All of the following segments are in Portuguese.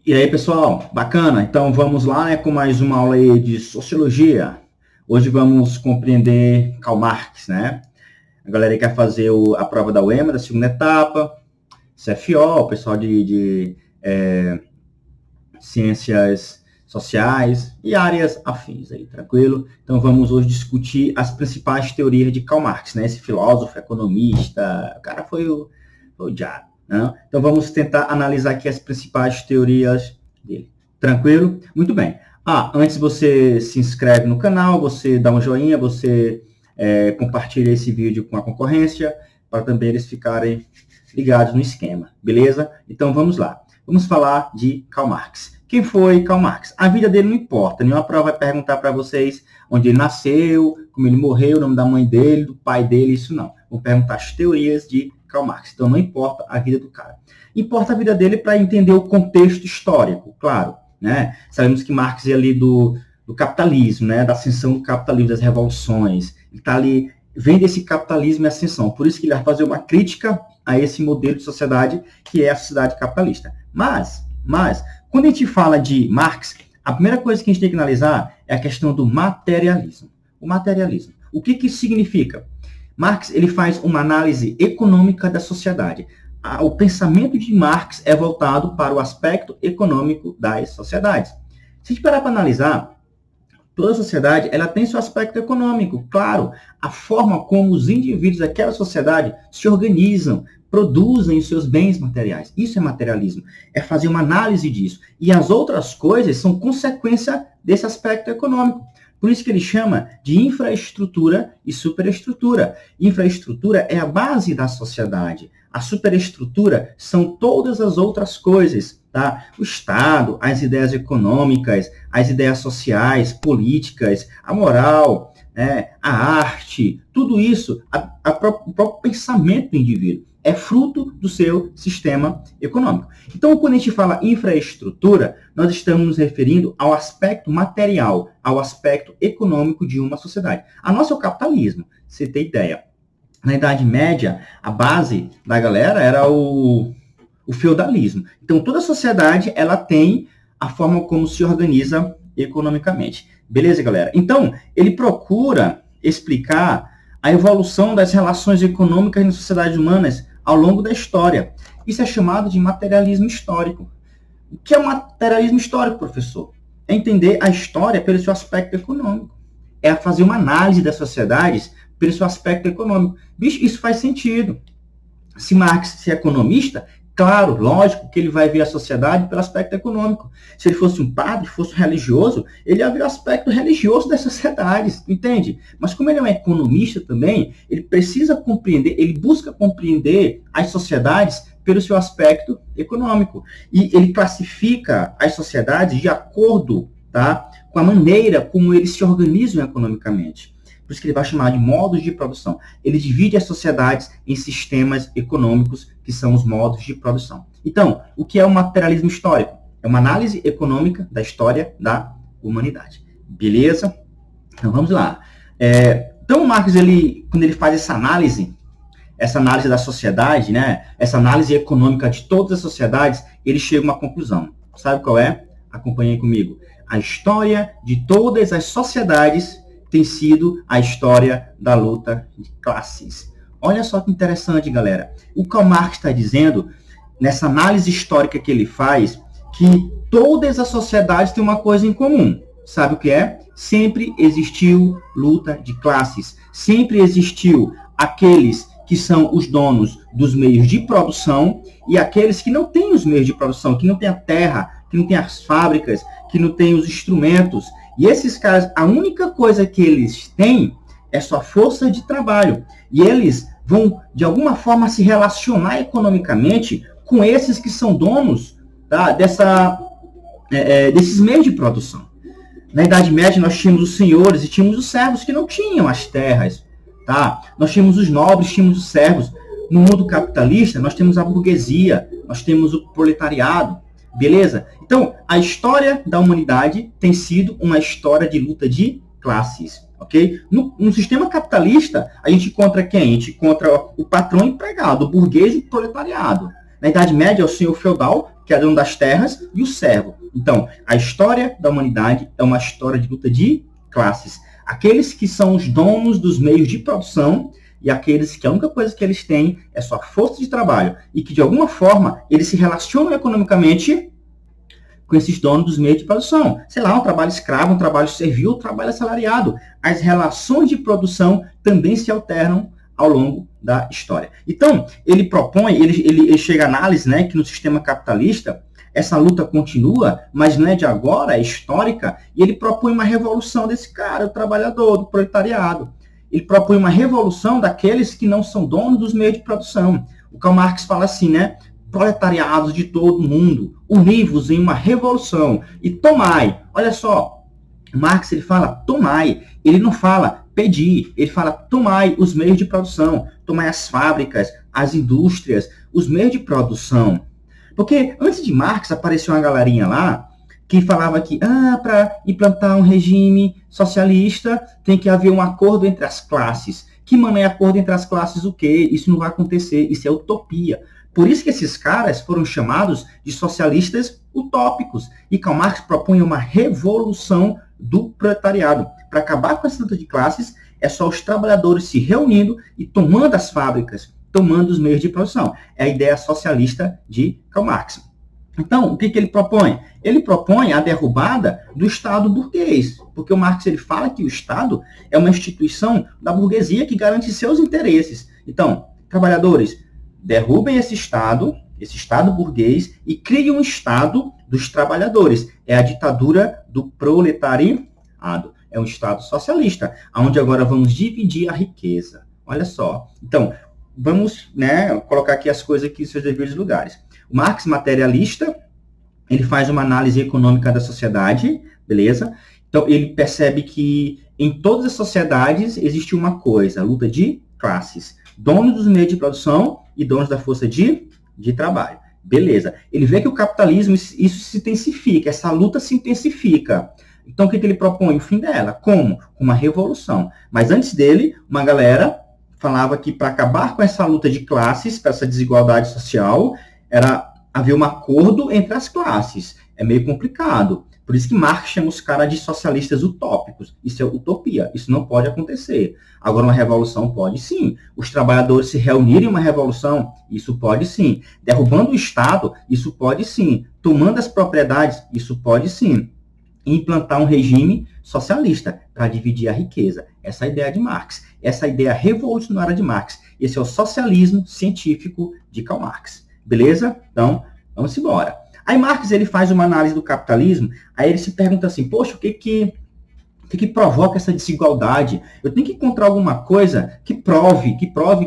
E aí, pessoal, bacana? Então vamos lá, né, com mais uma aula aí de sociologia. Hoje vamos compreender Karl Marx, né? A galera aí quer fazer a prova da UEMA, da segunda etapa, CFO, o pessoal de ciências sociais e áreas afins aí, tranquilo? Então vamos hoje discutir as principais teorias de Karl Marx, né? Esse filósofo, economista, o cara foi o diabo. Né? Então vamos tentar analisar aqui as principais teorias dele. Tranquilo? Muito bem. Antes você se inscreve no canal, você dá um joinha, você compartilha esse vídeo com a concorrência, para também eles ficarem ligados no esquema, beleza? Então vamos lá. Vamos falar de Karl Marx. Quem foi Karl Marx? A vida dele não importa, nenhuma prova vai perguntar para vocês onde ele nasceu, como ele morreu, o nome da mãe dele, do pai dele, isso não. Vão perguntar as teorias de Karl Marx. Então não importa a vida do cara. Importa a vida dele para entender o contexto histórico, claro. Né? Sabemos que Marx é ali do capitalismo, né? Da ascensão do capitalismo, das revoluções. Ele está ali, vem desse capitalismo e ascensão. Por isso que ele vai fazer uma crítica a esse modelo de sociedade que é a sociedade capitalista. Mas quando a gente fala de Marx, a primeira coisa que a gente tem que analisar é a questão do materialismo. O materialismo. O que isso significa? Marx ele faz uma análise econômica da sociedade. O pensamento de Marx é voltado para o aspecto econômico das sociedades. Se a gente parar para analisar, toda sociedade ela tem seu aspecto econômico. Claro, a forma como os indivíduos daquela sociedade se organizam, produzem os seus bens materiais. Isso é materialismo. É fazer uma análise disso. E as outras coisas são consequência desse aspecto econômico. Por isso que ele chama de infraestrutura e superestrutura. Infraestrutura é a base da sociedade. A superestrutura são todas as outras coisas, tá? O Estado, as ideias econômicas, as ideias sociais, políticas, a moral, né? A arte, tudo isso, o próprio pensamento do indivíduo é fruto do seu sistema econômico. Então, quando a gente fala infraestrutura, nós estamos nos referindo ao aspecto material, ao aspecto econômico de uma sociedade. A nossa é o capitalismo, você tem ideia. Na Idade Média, a base da galera era o feudalismo. Então, toda sociedade ela tem a forma como se organiza economicamente. Beleza, galera? Então, ele procura explicar a evolução das relações econômicas nas sociedades humanas ao longo da história. Isso é chamado de materialismo histórico. O que é o materialismo histórico, professor? É entender a história pelo seu aspecto econômico. É fazer uma análise das sociedades pelo seu aspecto econômico. Bicho, isso faz sentido. Se Marx é economista, claro, lógico que ele vai ver a sociedade pelo aspecto econômico. Se ele fosse um padre, fosse um religioso, ele ia ver o aspecto religioso das sociedades, entende? Mas como ele é um economista também, ele precisa compreender, ele busca compreender as sociedades pelo seu aspecto econômico. E ele classifica as sociedades de acordo, tá, com a maneira como eles se organizam economicamente. Por isso que ele vai chamar de modos de produção. Ele divide as sociedades em sistemas econômicos, que são os modos de produção. Então, o que é o materialismo histórico? É uma análise econômica da história da humanidade. Beleza? Então, vamos lá. Então, o Marx, quando ele faz essa análise da sociedade, né, essa análise econômica de todas as sociedades, ele chega a uma conclusão. Sabe qual é? Acompanhem comigo. A história de todas as sociedades tem sido a história da luta de classes. Olha só que interessante, galera. O Karl Marx está dizendo, nessa análise histórica que ele faz, que todas as sociedades têm uma coisa em comum. Sabe o que é? Sempre existiu luta de classes. Sempre existiu aqueles que são os donos dos meios de produção e aqueles que não têm os meios de produção, que não têm a terra, que não têm as fábricas, que não têm os instrumentos. E esses caras, a única coisa que eles têm é sua força de trabalho. E eles vão, de alguma forma, se relacionar economicamente com esses que são donos, tá, desses meios de produção. Na Idade Média, nós tínhamos os senhores e tínhamos os servos que não tinham as terras. Tá? Nós tínhamos os nobres, tínhamos os servos. No mundo capitalista, nós temos a burguesia, nós temos o proletariado. Beleza? Então, a história da humanidade tem sido uma história de luta de classes, ok? No sistema capitalista, a gente encontra quem? A gente encontra o patrão empregado, o burguês e o proletariado. Na Idade Média é o senhor feudal, que é dono das terras, e o servo. Então, a história da humanidade é uma história de luta de classes. Aqueles que são os donos dos meios de produção e aqueles que a única coisa que eles têm é sua força de trabalho e que, de alguma forma, eles se relacionam economicamente com esses donos dos meios de produção. Sei lá, um trabalho escravo, um trabalho servil, um trabalho assalariado. As relações de produção também se alternam ao longo da história. Então, ele propõe, ele chega à análise, né, que no sistema capitalista, essa luta continua, mas não é de agora, é histórica, e ele propõe uma revolução desse cara, o trabalhador, do proletariado. Ele propõe uma revolução daqueles que não são donos dos meios de produção. O Karl Marx fala assim, né, proletariados de todo o mundo, univos em uma revolução e tomai. Olha só, Marx ele fala tomai, ele não fala pedir, ele fala tomai os meios de produção, tomai as fábricas, as indústrias, os meios de produção. Porque antes de Marx apareceu uma galerinha lá que falava que para implantar um regime socialista tem que haver um acordo entre as classes. Que mano é acordo entre as classes o quê? Isso não vai acontecer, isso é utopia. Por isso que esses caras foram chamados de socialistas utópicos. E Karl Marx propõe uma revolução do proletariado. Para acabar com essa luta de classes, é só os trabalhadores se reunindo e tomando as fábricas, tomando os meios de produção. É a ideia socialista de Karl Marx. Então, o que ele propõe? Ele propõe a derrubada do Estado burguês. Porque o Marx ele fala que o Estado é uma instituição da burguesia que garante seus interesses. Então, trabalhadores, derrubem esse Estado burguês, e criem um Estado dos trabalhadores. É a ditadura do proletariado. É um Estado socialista, onde agora vamos dividir a riqueza. Olha só. Então, vamos, né, colocar aqui as coisas aqui em seus devidos lugares. O Marx materialista, ele faz uma análise econômica da sociedade, beleza? Então, ele percebe que em todas as sociedades existe uma coisa, a luta de classes. Donos dos meios de produção e donos da força de trabalho. Beleza. Ele vê que o capitalismo, isso se intensifica, essa luta se intensifica. Então, o que ele propõe? O fim dela. Como? Uma revolução. Mas antes dele, uma galera falava que para acabar com essa luta de classes, com essa desigualdade social, era haver um acordo entre as classes. É meio complicado. Por isso que Marx chama os caras de socialistas utópicos. Isso é utopia. Isso não pode acontecer. Agora, uma revolução pode sim. Os trabalhadores se reunirem em uma revolução, isso pode sim. Derrubando o Estado, isso pode sim. Tomando as propriedades, isso pode sim. E implantar um regime socialista para dividir a riqueza. Essa é a ideia de Marx. Essa é a ideia revolucionária de Marx. Esse é o socialismo científico de Karl Marx. Beleza? Então, vamos embora. Aí Marx ele faz uma análise do capitalismo, aí ele se pergunta assim, poxa, o que provoca essa desigualdade? Eu tenho que encontrar alguma coisa que prove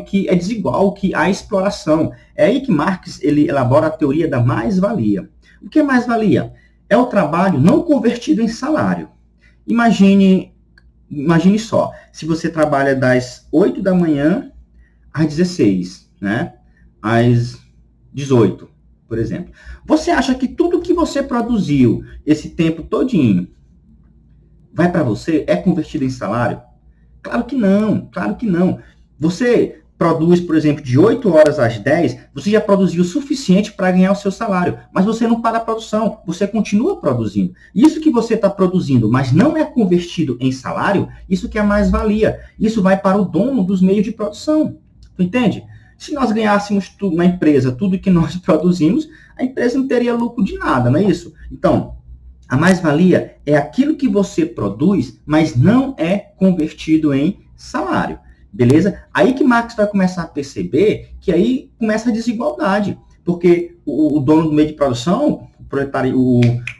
que é desigual, que há exploração. É aí que Marx ele elabora a teoria da mais-valia. O que é mais-valia? É o trabalho não convertido em salário. Imagine só, se você trabalha das 8 da manhã às 16, né? Às 18. Por exemplo. Você acha que tudo que você produziu esse tempo todinho vai para você? É convertido em salário? Claro que não, claro que não. Você produz, por exemplo, de 8 horas às 10, você já produziu o suficiente para ganhar o seu salário, mas você não para a produção, você continua produzindo. Isso que você está produzindo, mas não é convertido em salário, isso que é mais-valia. Isso vai para o dono dos meios de produção. Tu entende? Se nós ganhássemos tudo na empresa, tudo que nós produzimos, a empresa não teria lucro de nada, não é isso? Então, a mais-valia é aquilo que você produz, mas não é convertido em salário, beleza? Aí que Marx vai começar a perceber que aí começa a desigualdade, porque o dono do meio de produção,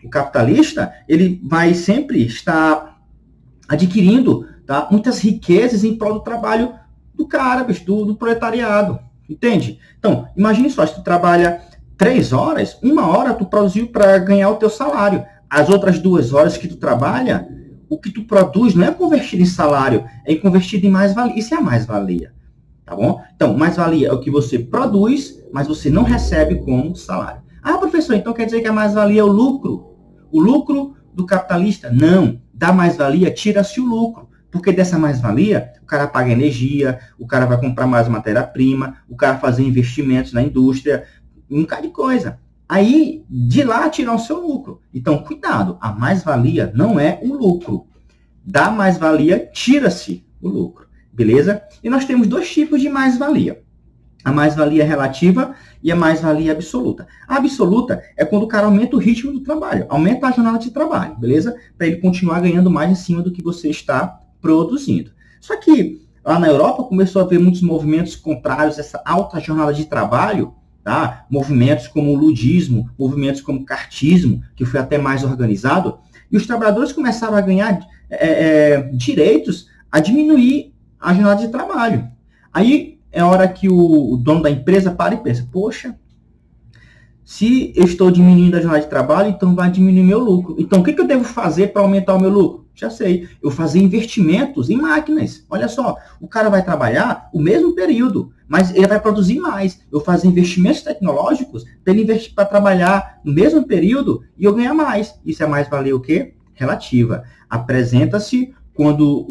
o capitalista, ele vai sempre estar adquirindo, tá, muitas riquezas em prol do trabalho do cara, do proletariado. Entende? Então, imagine só, se tu trabalha 3 horas, 1 hora tu produziu para ganhar o teu salário. As outras 2 horas que tu trabalha, o que tu produz não é convertido em salário, é convertido em mais-valia. Isso é a mais-valia. Tá bom? Então, mais-valia é o que você produz, mas você não recebe como salário. Ah, professor, então quer dizer que a mais-valia é o lucro? O lucro do capitalista? Não. Da mais-valia, tira-se o lucro. Porque dessa mais-valia, o cara paga energia, o cara vai comprar mais matéria-prima, o cara fazer investimentos na indústria, um bocado de coisa. Aí, de lá, tirar o seu lucro. Então, cuidado, a mais-valia não é o lucro. Da mais-valia, tira-se o lucro, beleza? E nós temos dois tipos de mais-valia. A mais-valia relativa e a mais-valia absoluta. A absoluta é quando o cara aumenta o ritmo do trabalho, aumenta a jornada de trabalho, beleza? Para ele continuar ganhando mais em cima do que você está produzindo. Só que lá na Europa começou a haver muitos movimentos contrários a essa alta jornada de trabalho, tá? Movimentos como o ludismo, movimentos como o cartismo, que foi até mais organizado, e os trabalhadores começaram a ganhar direitos a diminuir a jornada de trabalho. Aí é a hora que o dono da empresa para e pensa, poxa, se eu estou diminuindo a jornada de trabalho, então vai diminuir meu lucro. Então, o que eu devo fazer para aumentar o meu lucro? Já sei, eu vou fazer investimentos em máquinas. Olha só, o cara vai trabalhar o mesmo período, mas ele vai produzir mais. Eu vou fazer investimentos tecnológicos para ele investir para trabalhar no mesmo período e eu ganhar mais. Isso é mais-valia o quê? Relativa. Apresenta-se quando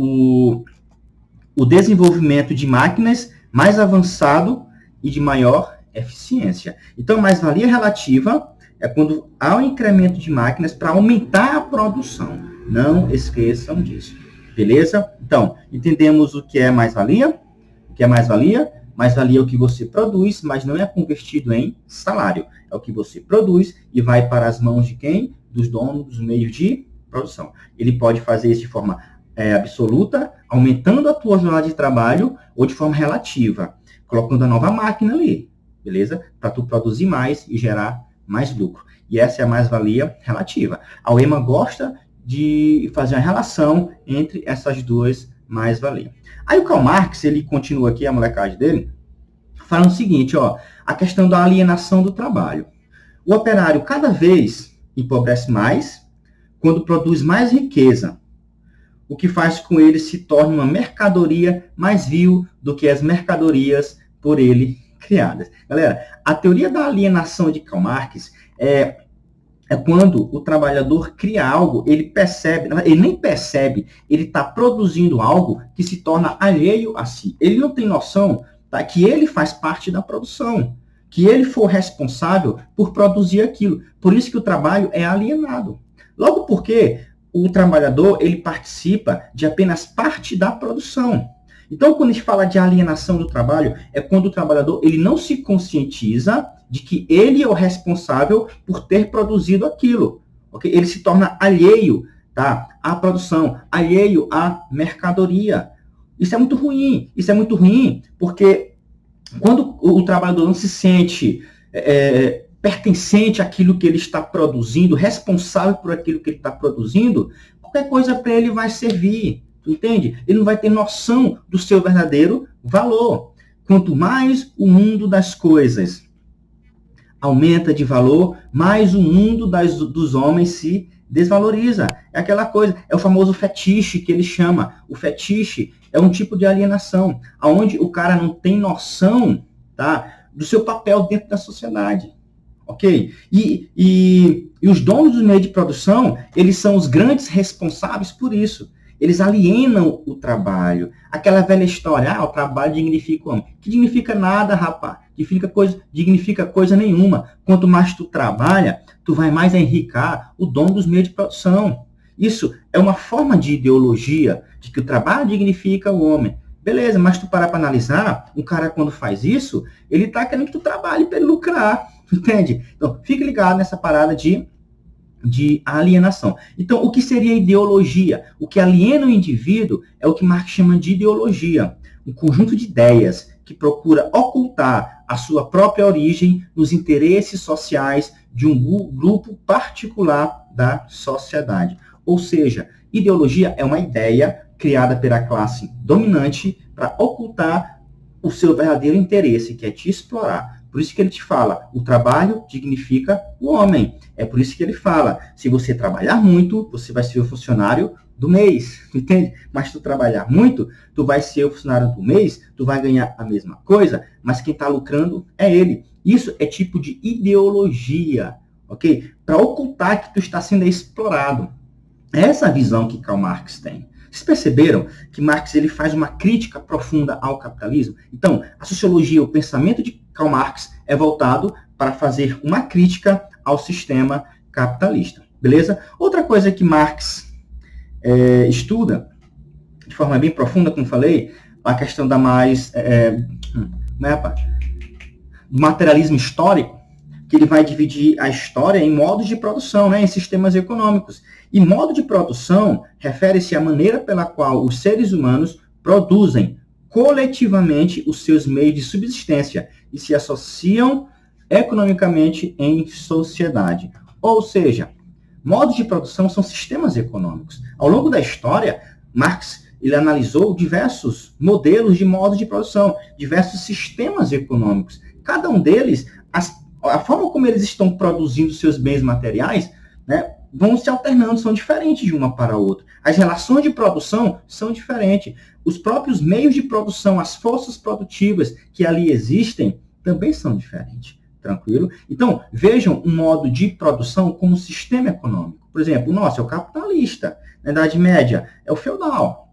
o desenvolvimento de máquinas mais avançado e de maior eficiência. Então, mais-valia relativa é quando há um incremento de máquinas para aumentar a produção. Não esqueçam disso. Beleza? Então, entendemos o que é mais-valia? O que é mais-valia? Mais-valia é o que você produz, mas não é convertido em salário. É o que você produz e vai para as mãos de quem? Dos donos dos meios de produção. Ele pode fazer isso de forma absoluta, aumentando a tua jornada de trabalho, ou de forma relativa, colocando a nova máquina ali, beleza? Para tu produzir mais e gerar mais lucro. E essa é a mais-valia relativa. A UEMA gosta de fazer uma relação entre essas duas mais-valias. Aí o Karl Marx, ele continua aqui, a molecagem dele, falando o seguinte, ó, a questão da alienação do trabalho. O operário cada vez empobrece mais quando produz mais riqueza, o que faz com ele se torne uma mercadoria mais vil do que as mercadorias por ele criadas. Galera, a teoria da alienação de Karl Marx é quando o trabalhador cria algo, ele nem percebe, ele está produzindo algo que se torna alheio a si. Ele não tem noção, tá, que ele faz parte da produção, que ele for responsável por produzir aquilo. Por isso que o trabalho é alienado. Logo porque o trabalhador, ele participa de apenas parte da produção. Então, quando a gente fala de alienação do trabalho, é quando o trabalhador, ele não se conscientiza de que ele é o responsável por ter produzido aquilo. Okay? Ele se torna alheio, tá, à produção, alheio à mercadoria. Isso é muito ruim, porque quando o trabalhador não se sente pertencente àquilo que ele está produzindo, responsável por aquilo que ele está produzindo, qualquer coisa para ele vai servir, entende? Ele não vai ter noção do seu verdadeiro valor. Quanto mais o mundo das coisas aumenta de valor, mais o mundo dos homens se desvaloriza. É aquela coisa, é o famoso fetiche que ele chama. O fetiche é um tipo de alienação, onde o cara não tem noção, tá, do seu papel dentro da sociedade. Ok? E os donos do meio de produção, eles são os grandes responsáveis por isso. Eles alienam o trabalho. Aquela velha história, o trabalho dignifica o homem. Que dignifica nada, rapaz. Dignifica coisa nenhuma. Quanto mais tu trabalha, tu vai mais enriquecer o dono dos meios de produção. Isso é uma forma de ideologia de que o trabalho dignifica o homem. Beleza, mas tu parar para analisar, um cara quando faz isso, ele está querendo que tu trabalhe para ele lucrar. Entende? Então, fique ligado nessa parada de alienação. Então, o que seria ideologia? O que aliena o indivíduo é o que Marx chama de ideologia. Um conjunto de ideias que procura ocultar a sua própria origem nos interesses sociais de um grupo particular da sociedade. Ou seja, ideologia é uma ideia criada pela classe dominante para ocultar o seu verdadeiro interesse, que é te explorar. Por isso que ele te fala, o trabalho dignifica o homem. É por isso que ele fala, se você trabalhar muito, você vai ser o funcionário do mês, entende? Mas se tu trabalhar muito, tu vai ser o funcionário do mês, tu vai ganhar a mesma coisa, mas quem está lucrando é ele. Isso é tipo de ideologia, ok? Para ocultar que tu está sendo explorado. É essa a visão que Karl Marx tem. Vocês perceberam que Marx ele faz uma crítica profunda ao capitalismo? Então, a sociologia, o pensamento de Karl Marx é voltado para fazer uma crítica ao sistema capitalista, beleza? Outra coisa que Marx estuda de forma bem profunda, como falei, a questão da do materialismo histórico, que ele vai dividir a história em modos de produção, né, em sistemas econômicos. E modo de produção refere-se à maneira pela qual os seres humanos produzem coletivamente os seus meios de subsistência e se associam economicamente em sociedade. Ou seja, modos de produção são sistemas econômicos. Ao longo da história, Marx ele analisou diversos modelos de modos de produção, diversos sistemas econômicos. Cada um deles, a forma como eles estão produzindo seus bens materiais, né, vão se alternando, são diferentes de uma para a outra. As relações de produção são diferentes. Os próprios meios de produção, as forças produtivas que ali existem, também são diferentes. Tranquilo? Então, vejam um modo de produção como um sistema econômico. Por exemplo, o nosso é o capitalista. Na Idade Média, é o feudal.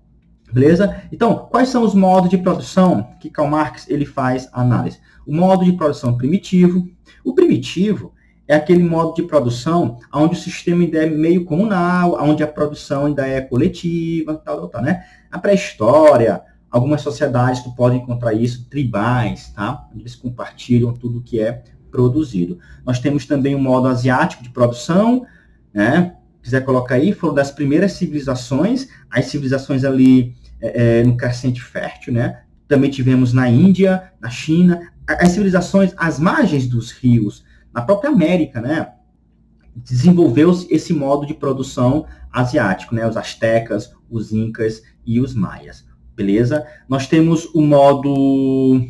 Beleza? Então, quais são os modos de produção que Karl Marx ele faz a análise? O modo de produção primitivo. O primitivo é aquele modo de produção onde o sistema ainda é meio comunal, onde a produção ainda é coletiva, tal, né? A pré-história, algumas sociedades tu pode encontrar isso, tribais, tá? Onde eles compartilham tudo que é produzido. Nós temos também o modo asiático de produção, né? Quiser colocar aí, foram das primeiras civilizações, as civilizações ali no crescente fértil, né? Também tivemos na Índia, na China, as civilizações às margens dos rios, na própria América, né? Desenvolveu-se esse modo de produção asiático, né? Os astecas, os incas e os maias, beleza? Nós temos o modo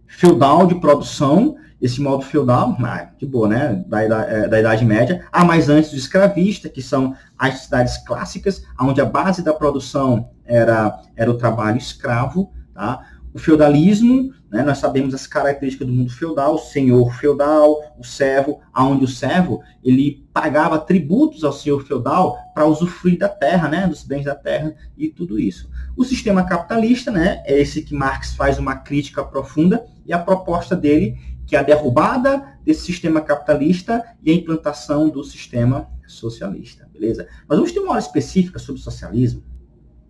feudal de produção. Esse modo feudal, de boa, né? Da Idade Média. Mas antes do escravista, que são as sociedades clássicas, onde a base da produção era o trabalho escravo. Tá? O feudalismo, né? Nós sabemos as características do mundo feudal, o senhor feudal, o servo, onde o servo ele pagava tributos ao senhor feudal para usufruir da terra, né? Dos bens da terra e tudo isso. O sistema capitalista, né? É esse que Marx faz uma crítica profunda e a proposta dele que é a derrubada desse sistema capitalista e a implantação do sistema socialista, beleza? Nós vamos ter uma aula específica sobre socialismo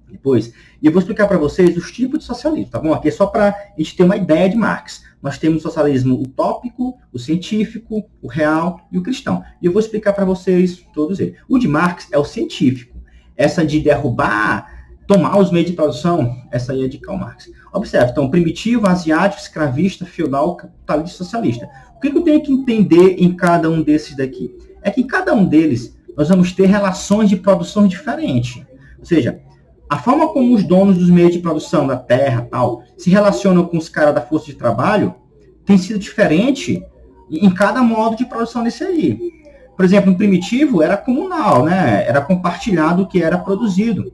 depois, e eu vou explicar para vocês os tipos de socialismo, tá bom? Aqui é só para a gente ter uma ideia de Marx. Nós temos o socialismo utópico, o científico, o real e o cristão. E eu vou explicar para vocês todos eles. O de Marx é o científico. Essa de derrubar, tomar os meios de produção, essa aí é de Karl Marx. Observe, então, primitivo, asiático, escravista, feudal, capitalista, socialista. O que eu tenho que entender em cada um desses daqui? É que em cada um deles, nós vamos ter relações de produção diferentes. Ou seja, a forma como os donos dos meios de produção, da terra, tal, se relacionam com os caras da força de trabalho, tem sido diferente em cada modo de produção desse aí. Por exemplo, no primitivo, era comunal, né? Era compartilhado o que era produzido.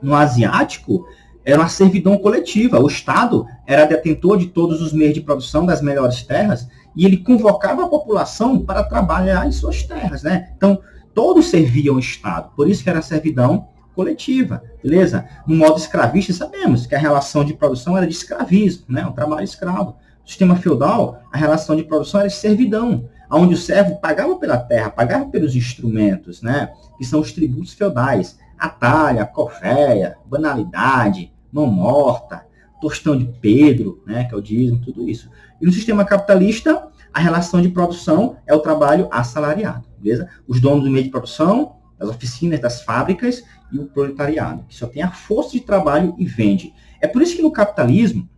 No asiático, era uma servidão coletiva. O Estado era detentor de todos os meios de produção das melhores terras e ele convocava a população para trabalhar em suas terras, né? Então, todos serviam ao Estado. Por isso que era servidão coletiva, beleza? No modo escravista, sabemos que a relação de produção era de escravismo, né? Um trabalho escravo. No sistema feudal, a relação de produção era de servidão, onde o servo pagava pela terra, pagava pelos instrumentos, né? Que são os tributos feudais. A talha, a coféia, banalidade, mão morta, tostão de Pedro, né, que é o dízimo, tudo isso. E no sistema capitalista, a relação de produção é o trabalho assalariado, beleza? Os donos do meio de produção, das oficinas, das fábricas e o proletariado, que só tem a força de trabalho e vende. É por isso que no capitalismo,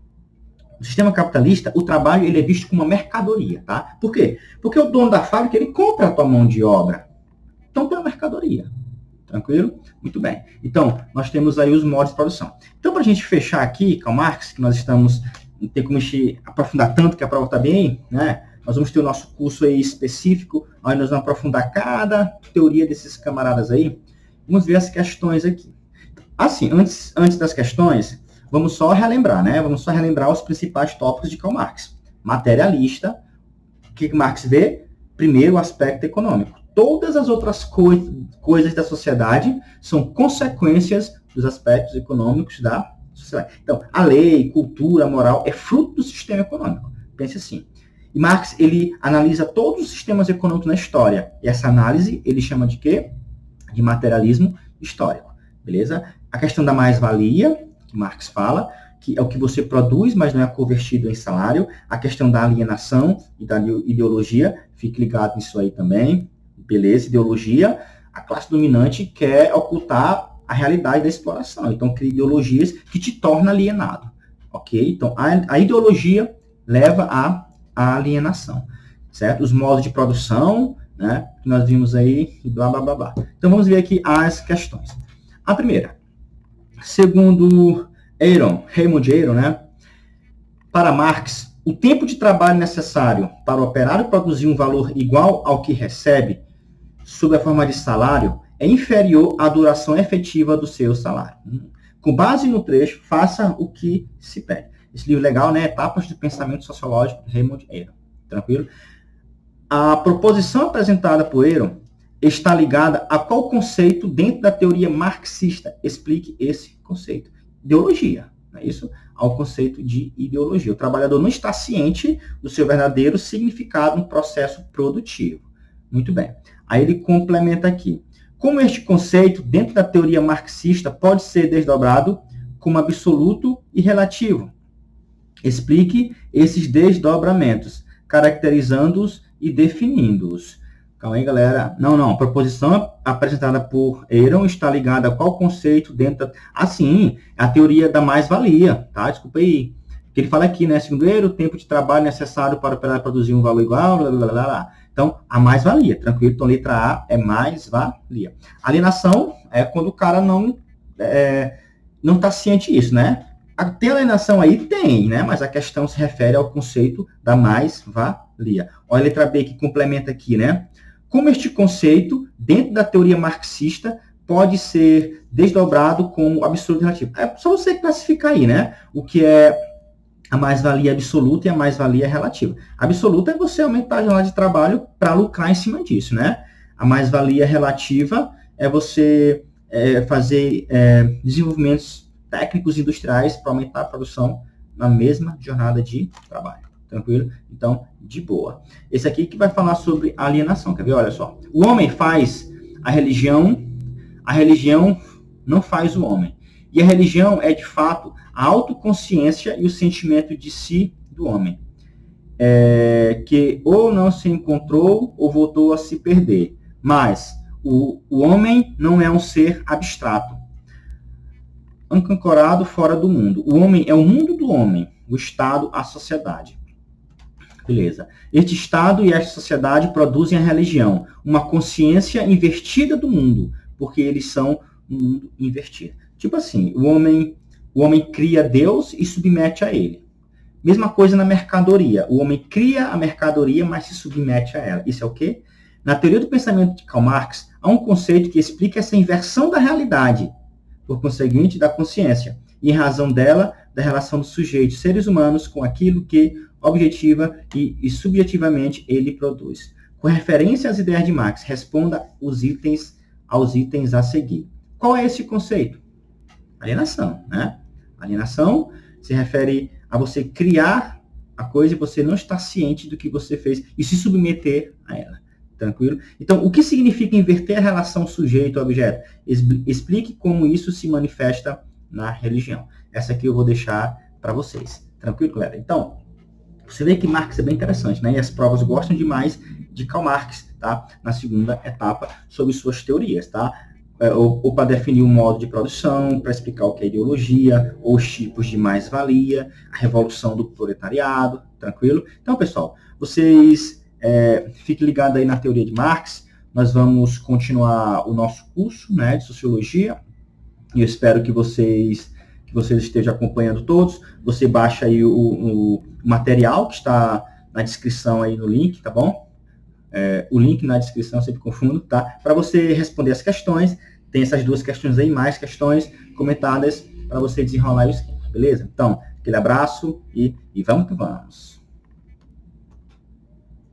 no sistema capitalista, o trabalho ele é visto como uma mercadoria, tá? Por quê? Porque o dono da fábrica, ele compra a tua mão de obra. Então, tem uma mercadoria. Tranquilo? Muito bem. Então, nós temos aí os modos de produção. Então, para a gente fechar aqui, Karl Marx, que nós estamos, não tem como aprofundar tanto, que a prova está bem, né? Nós vamos ter o nosso curso aí específico, onde nós vamos aprofundar cada teoria desses camaradas aí. Vamos ver as questões aqui. Assim, antes das questões, vamos só relembrar, né? Vamos só relembrar os principais tópicos de Karl Marx. Materialista. O que Marx vê? Primeiro, o aspecto econômico. Todas as outras coisas da sociedade são consequências dos aspectos econômicos da sociedade. Então, a lei, cultura, a moral é fruto do sistema econômico. Pense assim. E Marx, ele analisa todos os sistemas econômicos na história. E essa análise, ele chama de quê? De materialismo histórico, beleza? A questão da mais-valia, que Marx fala, que é o que você produz, mas não é convertido em salário. A questão da alienação e da ideologia, fique ligado nisso aí também, beleza? Ideologia, a classe dominante quer ocultar a realidade da exploração. Então, cria ideologias que te tornam alienado, ok? Então, a ideologia leva à alienação, certo? Os modos de produção, né, que nós vimos aí, e blá, blá, blá, blá. Então, vamos ver aqui as questões. A primeira, segundo Raymond Aron, né, para Marx, o tempo de trabalho necessário para o operário produzir um valor igual ao que recebe, sob a forma de salário, é inferior à duração efetiva do seu salário. Com base no trecho, faça o que se pede. Esse livro legal, né? Etapas do Pensamento Sociológico, de Raymond Aron. Tranquilo? A proposição apresentada por Aron está ligada a qual conceito dentro da teoria marxista? Explique esse conceito. Ideologia, não é isso? Ao conceito de ideologia. O trabalhador não está ciente do seu verdadeiro significado no processo produtivo. Muito bem. Aí ele complementa aqui. Como este conceito, dentro da teoria marxista, pode ser desdobrado como absoluto e relativo? Explique esses desdobramentos, caracterizando-os e definindo-os. Calma aí, galera. Não. A proposição apresentada por Aron está ligada a qual conceito dentro da... Assim, a teoria da mais-valia, tá? Desculpa aí. Que ele fala aqui, né? Segundo Aron, o tempo de trabalho necessário para o operário produzir um valor igual, blá, blá, blá, blá. Então, a mais-valia, tranquilo? Então, letra A é mais-valia. Alienação é quando o cara não está ciente disso, né? Tem alienação aí? Tem, né? Mas a questão se refere ao conceito da mais-valia. Olha a letra B que complementa aqui, né? Como este conceito, dentro da teoria marxista, pode ser desdobrado como absoluto e relativo? É só você classificar aí, né? O que é a mais-valia absoluta e a mais-valia relativa. A absoluta é você aumentar a jornada de trabalho para lucrar em cima disso, né? A mais-valia relativa é você fazer desenvolvimentos técnicos industriais para aumentar a produção na mesma jornada de trabalho. Tranquilo? Então, de boa. Esse aqui que vai falar sobre alienação. Quer ver? Olha só. O homem faz a religião não faz o homem. E a religião é, de fato, a autoconsciência e o sentimento de si do homem. Que ou não se encontrou ou voltou a se perder. Mas o homem não é um ser abstrato, ancorado fora do mundo. O homem é o mundo do homem, o Estado, a sociedade. Beleza. Este Estado e esta sociedade produzem a religião, uma consciência invertida do mundo, porque eles são um mundo invertido. Tipo assim, o homem cria Deus e submete a ele. Mesma coisa na mercadoria. O homem cria a mercadoria, mas se submete a ela. Isso é o quê? Na teoria do pensamento de Karl Marx, há um conceito que explica essa inversão da realidade, por conseguinte, da consciência, e em razão dela, da relação dos sujeitos, seres humanos, com aquilo que objetiva e subjetivamente ele produz. Com referência às ideias de Marx, responda aos itens a seguir. Qual é esse conceito? Alienação, né? Alienação se refere a você criar a coisa e você não estar ciente do que você fez e se submeter a ela. Tranquilo? Então, o que significa inverter a relação sujeito-objeto? Explique como isso se manifesta na religião. Essa aqui eu vou deixar para vocês. Tranquilo, galera? Então, você vê que Marx é bem interessante, né? E as provas gostam demais de Karl Marx, tá? Na segunda etapa, sobre suas teorias, tá? Ou para definir o modo de produção, para explicar o que é ideologia, ou os tipos de mais-valia, a revolução do proletariado, tranquilo? Então, pessoal, vocês fiquem ligados aí na teoria de Marx. Nós vamos continuar o nosso curso, né, de Sociologia, e eu espero que vocês estejam acompanhando todos. Você baixa aí o material que está na descrição aí no link, tá bom? O link na descrição, eu sempre confundo, tá? Para você responder as questões, tem essas duas questões aí, mais questões comentadas para você desenrolar o esquema, beleza? Então, aquele abraço e vamos que vamos.